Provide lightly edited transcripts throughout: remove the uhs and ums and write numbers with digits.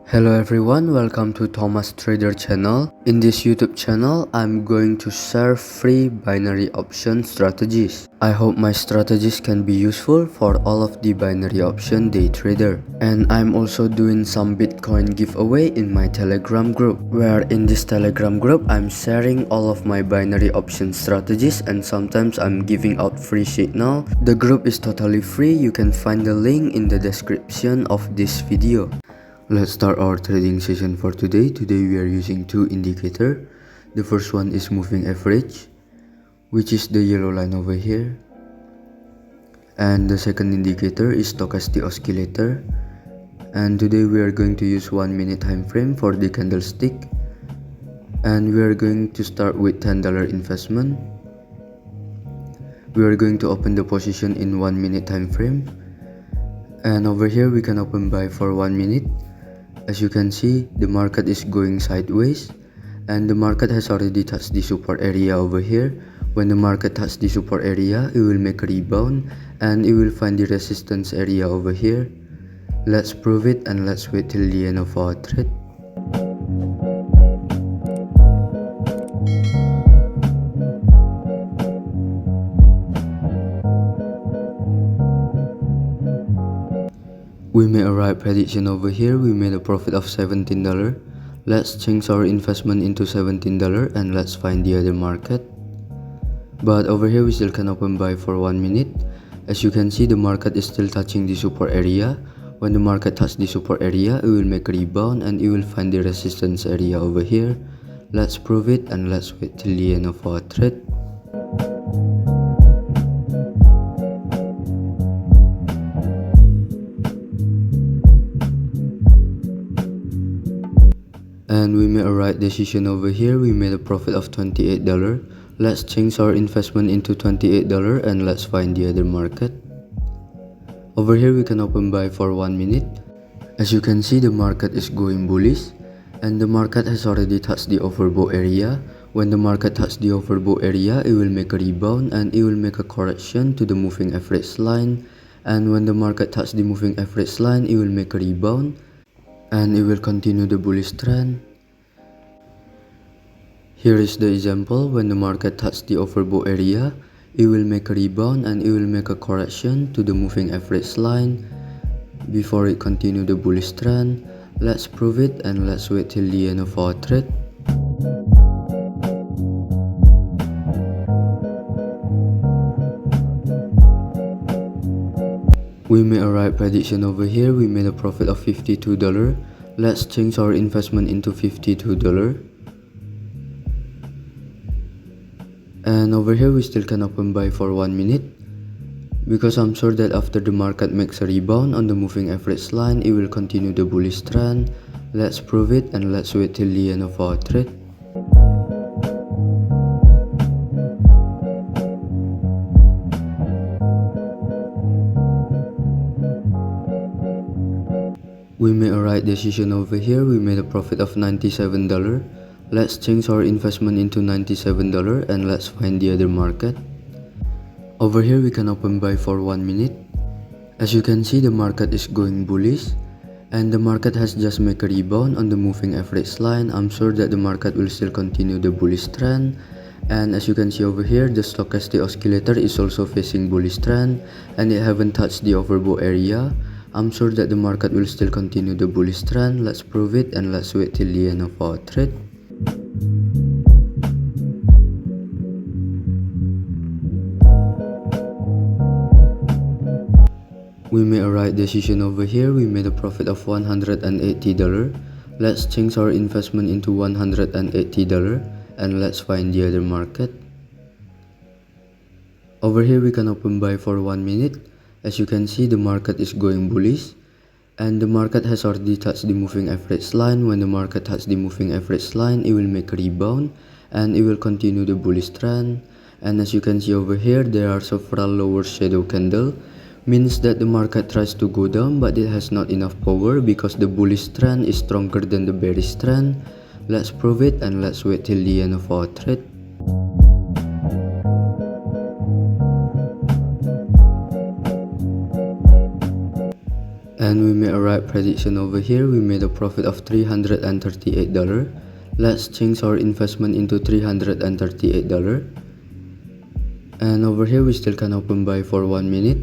Hello everyone, welcome to Thomas Trader channel. In this YouTube channel, I'm going to share free binary option strategies. I hope my strategies can be useful for all of the binary option day trader. And I'm also doing some Bitcoin giveaway in my Telegram group, where in this Telegram group, I'm sharing all of my binary option strategies and sometimes I'm giving out free signal. The group is totally free. You can find the link in the description of this video. Let's start our trading session for today. Today we are using two indicators. The first one is moving average, which is the yellow line over here. And the second indicator is stochastic oscillator. And today we are going to use 1 minute time frame for the candlestick. And we are going to start with $10 investment. We are going to open the position in 1 minute time frame. And over here we can open buy for 1 minute. As you can see, the market is going sideways and the market has already touched the support area over here. When the market touches the support area, it will make a rebound and it will find the resistance area over here. Let's prove it and let's wait till the end of our trade. We made a right prediction over here. We made a profit of $17. Let's change our investment into $17 and let's find the other market. But over here we still can open buy for 1 minute. As you can see, the market is still touching the support area. When the market touches the support area, it will make a rebound and it will find the resistance area over here. Let's prove it and let's wait till the end of our trade. And we made a right decision over here. We made a profit of $28. Let's change our investment into $28 and let's find the other market. Over here we can open buy for 1 minute. As you can see, the market is going bullish and the market has already touched the overbought area. When the market touches the overbought area, it will make a rebound and it will make a correction to the moving average line. And when the market touches the moving average line, it will make a rebound and it will continue the bullish trend. Here is the example. When the market touches the overbought area, it will make a rebound and it will make a correction to the moving average line before it continue the bullish trend. Let's prove it and let's wait till the end of our trade. We made a right prediction over here. We made a profit of $52. Let's change our investment into $52. And over here we still can open buy for 1 minute, because I'm sure that after the market makes a rebound on the moving average line, it will continue the bullish trend. Let's prove it and let's wait till the end of our trade. We made a right decision over here. We made a profit of $97. Let's change our investment into $97 and let's find the other market. Over here we can open buy for 1 minute. As you can see, the market is going bullish and the market has just made a rebound on the moving average line. I'm sure that the market will still continue the bullish trend. And as you can see over here, the stochastic oscillator is also facing bullish trend and it haven't touched the overbought area. I'm sure that the market will still continue the bullish trend. Let's prove it and let's wait till the end of our trade. We made a right decision over here. We made a profit of $180. Let's change our investment into $180 and let's find the other market. Over here we can open buy for 1 minute. As you can see, the market is going bullish and the market has already touched the moving average line. When the market touches the moving average line, it will make a rebound and it will continue the bullish trend. And as you can see over here, there are several lower shadow candle, means that the market tries to go down but it has not enough power because the bullish trend is stronger than the bearish trend. Let's prove it and let's wait till the end of our trade. And And we made a right prediction over here. We made a profit of $338. Let's change our investment into $338. And over here we still can open buy for 1 minute.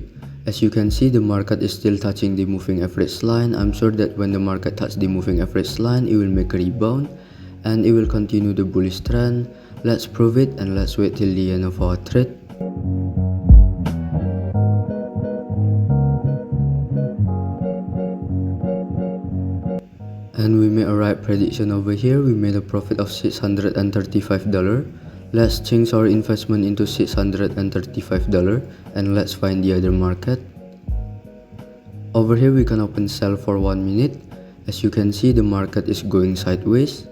As you can see, the market is still touching the moving average line. I'm sure that when the market touches the moving average line, it will make a rebound and it will continue the bullish trend. Let's prove it and let's wait till the end of our trade. And we made a right prediction over here. We made a profit of $635. Let's change our investment into $635 and let's find the other market. Over here we can open sell for 1 minute. As you can see, the market is going sideways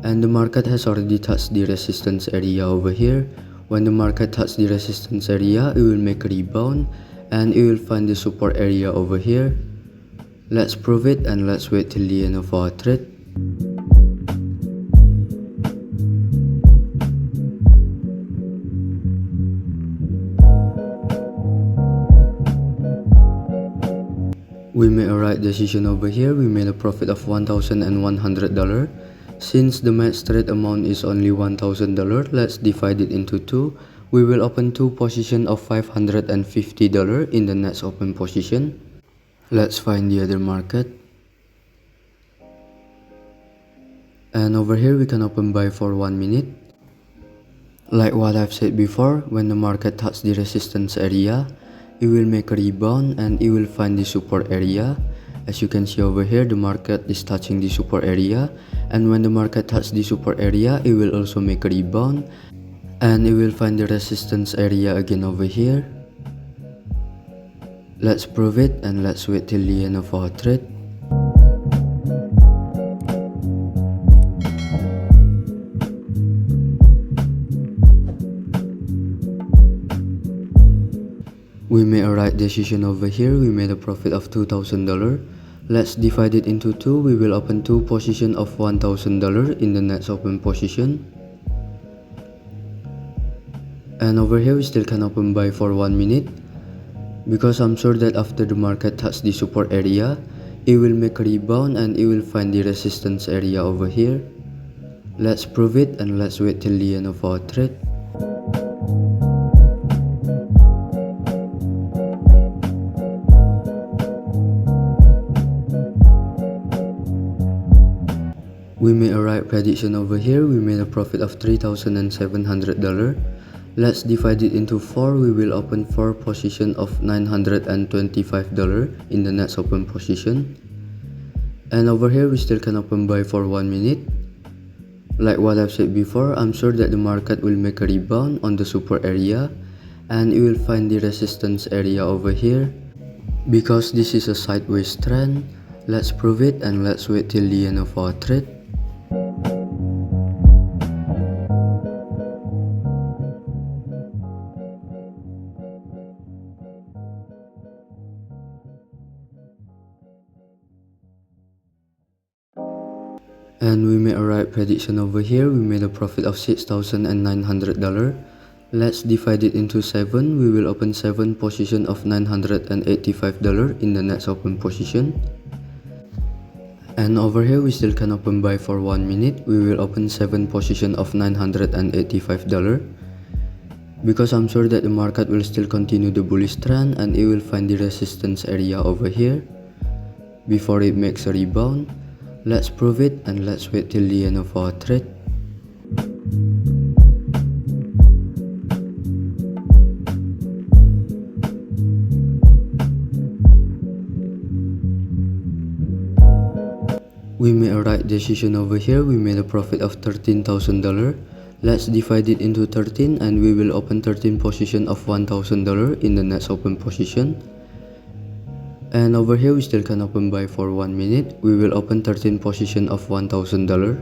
and the market has already touched the resistance area over here. When the market touches the resistance area, it will make a rebound and it will find the support area over here. Let's prove it and let's wait till the end of our trade. We made a right decision over here. We made a profit of $1,100. Since the max trade amount is only $1,000, let's divide it into two. We will open two positions of $550 in the next open position. Let's find the other market. And over here we can open buy for 1 minute. Like what I've said before, when the market touches the resistance area, it will make a rebound and it will find the support area. As you can see over here, the market is touching the support area, and when the market touches the support area, it will also make a rebound and it will find the resistance area again over here. Let's prove it and let's wait till the end of our trade. We made a right decision over here. We made a profit of $2,000. Let's divide it into two. We will open two positions of $1,000 in the next open position. And over here we still can open buy for 1 minute. Because I'm sure that after the market touches the support area, it will make a rebound and it will find the resistance area over here. Let's prove it and let's wait till the end of our trade. We made a right prediction over here. We made a profit of $3,700. Let's divide it into 4. We will open 4 positions of $925 in the next open position. And over here we still can open buy for 1 minute. Like what I've said before, I'm sure that the market will make a rebound on the support area and it will find the resistance area over here. Because this is a sideways trend, let's prove it and let's wait till the end of our trade. And we made a right prediction over here. We made a profit of $6,900. Let's divide it into 7. We will open 7 positions of $985 in the next open position. And over here we still can open buy for 1 minute. We will open 7 positions of $985. Because I'm sure that the market will still continue the bullish trend and it will find the resistance area over here before it makes a rebound. Let's prove it and let's wait till the end of our trade. We made a right decision over here. We made a profit of $13,000. Let's divide it into 13 and we will open 13 positions of $1,000 in the next open position. And over here we still can open buy for 1 minute. We will open 13 positions of $1,000.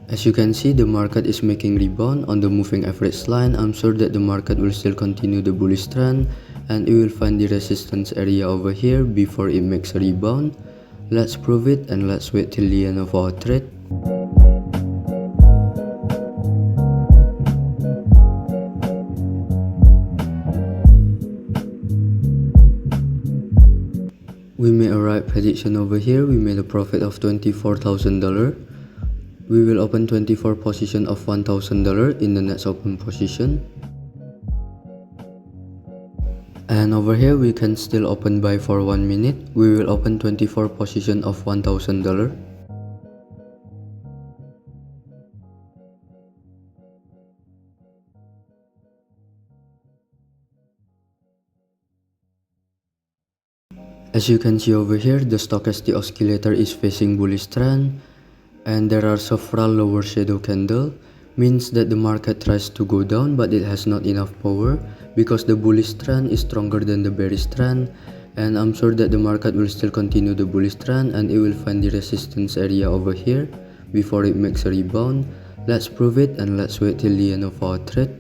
As you can see, the market is making rebound on the moving average line. I'm sure that the market will still continue the bullish trend and it will find the resistance area over here before it makes a rebound. Let's prove it and let's wait till the end of our trade. We made a right prediction over here. We made a profit of $24,000. We will open 24 position of $1,000 in the next open position. And over here we can still open buy for 1 minute. We will open 24 position of $1,000. As you can see over here, the stochastic oscillator is facing bullish trend, and there are several lower shadow candle, means that the market tries to go down but it has not enough power because the bullish trend is stronger than the bearish trend. And I'm sure that the market will still continue the bullish trend and it will find the resistance area over here before it makes a rebound. Let's prove it and let's wait till the end of our trade.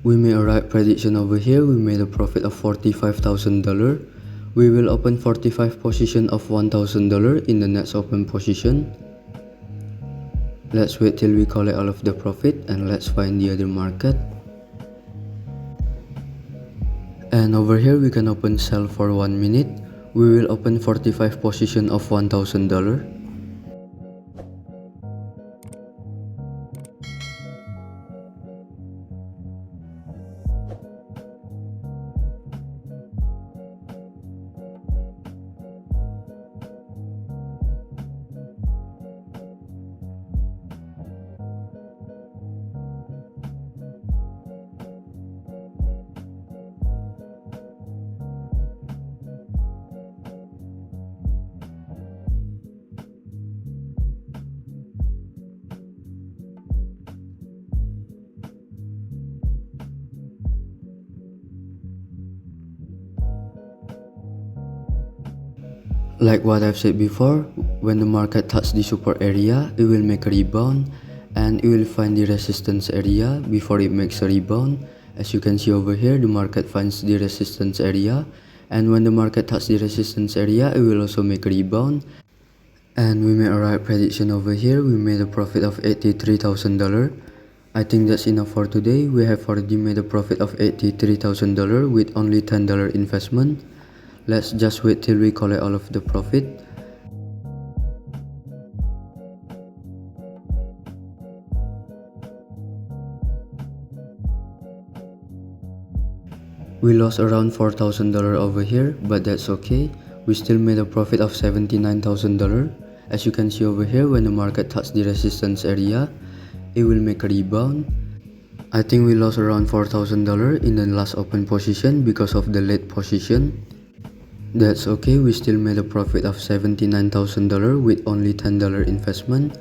We made a right prediction over here. We made a profit of $45,000. We will open 45 position of $1,000 in the next open position. Let's wait till we collect all of the profit and let's find the other market. And over here we can open sell for 1 minute. We will open 45 position of $1,000. Like what I've said before, when the market touches the support area, it will make a rebound and it will find the resistance area before it makes a rebound. As you can see over here, the market finds the resistance area, and when the market touches the resistance area, it will also make a rebound. And we made a right prediction over here. We made a profit of $83,000. I think that's enough for today. We have already made a profit of $83,000 with only $10 investment. Let's just wait till we collect all of the profit. We lost around $4,000 over here, but that's okay. We still made a profit of $79,000. As you can see over here, when the market touches the resistance area, it will make a rebound. I think we lost around $4,000 in the last open position because of the late position. That's okay, we still made a profit of $79,000 with only $10 investment.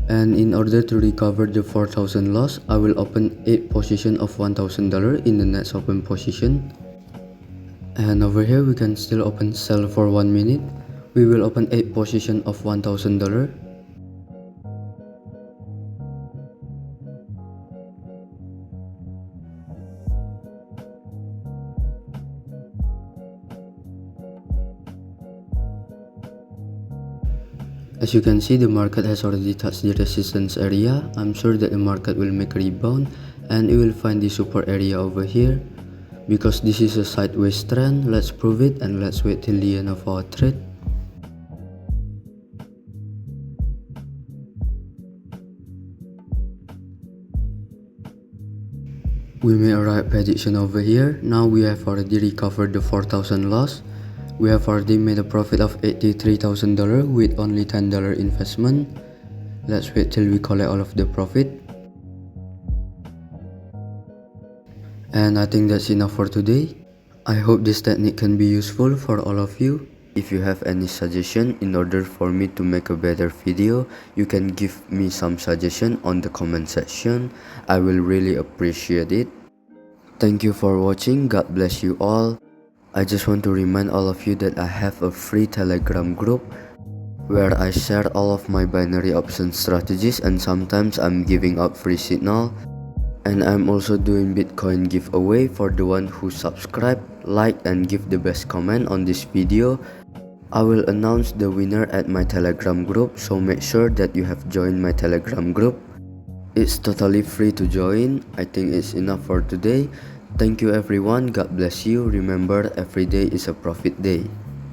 And in order to recover the $4,000 loss, I will open 8 position of $1,000 in the next open position. And over here we can still open sell for 1 minute. We will open 8 position of $1,000. As you can see, the market has already touched the resistance area. I'm sure that the market will make a rebound and it will find the support area over here. Because this is a sideways trend, let's prove it and let's wait till the end of our trade. We made a right prediction over here. Now we have already recovered the 4,000 loss. We have already made a profit of $83,000 with only $10 investment. Let's wait till we collect all of the profit. And I think that's enough for today. I hope this technique can be useful for all of you. If you have any suggestion in order for me to make a better video, you can give me some suggestion on the comment section. I will really appreciate it. Thank you for watching. God bless you all. I just want to remind all of you that I have a free Telegram group where I share all of my binary option strategies, and sometimes I'm giving out free signal. And I'm also doing Bitcoin giveaway for the one who subscribe, like and give the best comment on this video. I will announce the winner at my Telegram group, so make sure that you have joined my Telegram group. It's totally free to join. I think it's enough for today. Thank you everyone. God bless you. Remember, every day is a profit day.